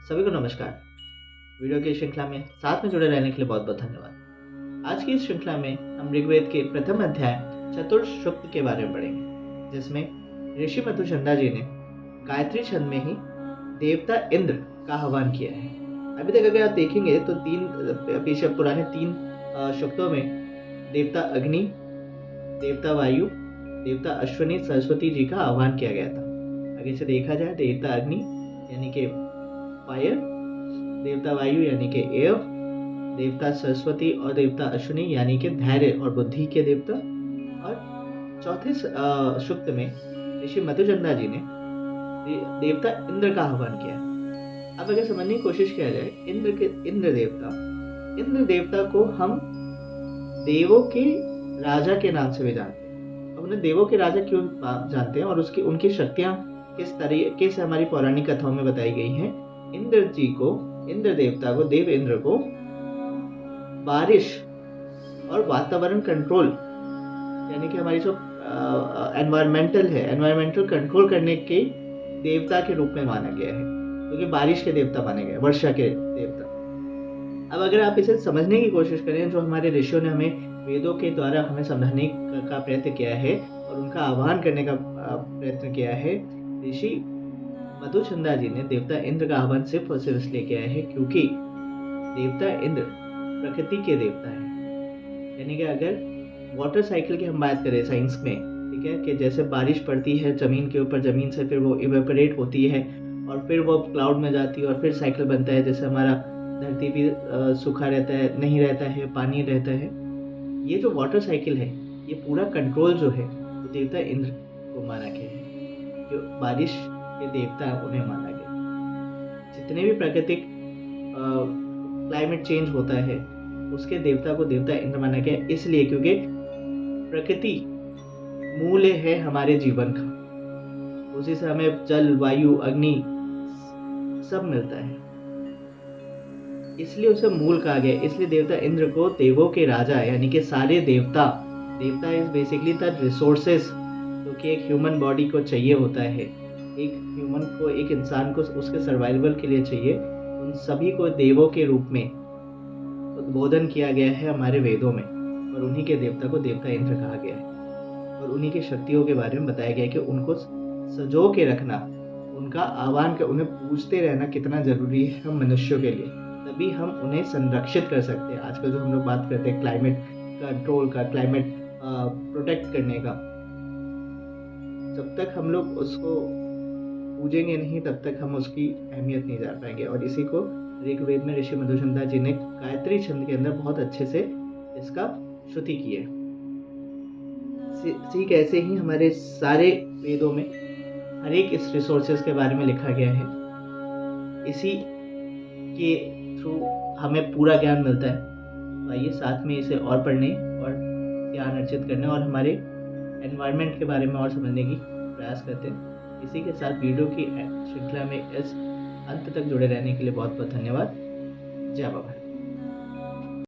सभी को नमस्कार। वीडियो की श्रृंखला में साथ में जुड़े रहने के लिए बहुत बहुत धन्यवाद। आज की इस श्रृंखला में हम ऋग्वेद के प्रथम अध्याय चतुर्थ सूक्त के बारे में पढ़ेंगे, जिसमें ऋषि मधुचंदा जी ने गायत्री छंद में ही देवता इंद्र का आह्वान किया है। अभी तक अगर आप देखेंगे तो पीछे पुराने तीन सूक्तों में देवता अग्नि, देवता वायु, देवता अश्विनी सरस्वती जी का आह्वान किया गया था। आगे से देखा जाए, देवता अग्नि यानी कि फायर, देवता वायु यानी कि एयर, देवता सरस्वती और देवता अश्विनी यानी कि धैर्य और बुद्धि के देवता, और चौथे सूक्त में ऋषि मधुचंदा जी ने देवता इंद्र का आह्वान किया। अब अगर समझने की कोशिश किया जाए, इंद्र देवता को हम देवों के राजा के नाम से भी जानते हैं। अब उन्हें देवों के राजा क्यों जानते हैं और उनकी शक्तियां किस तरीके से हमारी पौराणिक कथाओं में बताई गई हैं। इंद्र देवता को, देव इंद्र को बारिश और वातावरण कंट्रोल यानी कि हमारी जो एनवायरमेंटल कंट्रोल करने के देवता के रूप में माना गया है, क्योंकि बारिश के देवता माने गए, वर्षा के देवता। अब अगर आप इसे समझने की कोशिश करें, जो हमारे ऋषियों ने हमें वेदों के द्वारा हमें समझाने का प्रयत्न किया है और उनका आह्वान करने का प्रयत्न किया है, ऋषि मधुचंदा जी ने देवता इंद्र का आह्वान सिर्फ और सिर्फ इसलिए किया है क्योंकि देवता इंद्र प्रकृति के देवता है। यानी कि अगर वाटर साइकिल की हम बात करें साइंस में, ठीक है, कि जैसे बारिश पड़ती है जमीन के ऊपर, जमीन से फिर वो इवेपोरेट होती है और फिर वो क्लाउड में जाती है और फिर साइकिल बनता है। जैसे हमारा धरती भी सूखा रहता है, नहीं रहता है, पानी रहता है। ये जो वाटर साइकिल है, ये पूरा कंट्रोल जो है वो देवता इंद्र को माना गया है। जो बारिश के देवता है उन्हें माना गया। जितने भी प्राकृतिक क्लाइमेट चेंज होता है उसके देवता को देवता इंद्र माना गया, इसलिए क्योंकि प्रकृति मूल है हमारे जीवन का। उसी से हमें जल, वायु, अग्नि सब मिलता है, इसलिए उसे मूल कहा गया। इसलिए देवता इंद्र को देवों के राजा यानी कि सारे देवता इज बेसिकली द रिसोर्सेस जो कि एक ह्यूमन बॉडी को चाहिए होता है, एक ह्यूमन को, एक इंसान को उसके सर्वाइवल के लिए चाहिए, उन सभी को देवों के रूप में उद्बोधन किया गया है हमारे वेदों में, और उन्हीं के देवता को देवता इंद्र कहा गया है। और उन्हीं की शक्तियों के बारे में बताया गया है कि उनको सजो के रखना, उनका आह्वान कर, उन्हें पूजते रहना कितना जरूरी है हम मनुष्यों के लिए, तभी हम उन्हें संरक्षित कर सकते हैं। आजकल जो हम लोग बात करते हैं क्लाइमेट कंट्रोल का, क्लाइमेट प्रोटेक्ट करने का, जब तक हम लोग उसको पूजेंगे नहीं तब तक हम उसकी अहमियत नहीं जान पाएंगे। और इसी को ऋग्वेद में ऋषि मधुचंदा जी ने गायत्री छंद के अंदर बहुत अच्छे से इसका श्रुति की है। ठीक ऐसे ही हमारे सारे वेदों में हर एक इस रिसोर्सेज के बारे में लिखा गया है। इसी के थ्रू हमें पूरा ज्ञान मिलता है। तो आइए साथ में इसे और पढ़ने और ज्ञान अर्जित करने और हमारे एनवायरनमेंट के बारे में और समझने की प्रयास करते हैं। इसी के साथ वीडियो की श्रृंखला में इस अंत तक जुड़े रहने के लिए बहुत बहुत धन्यवाद। जय बाबा।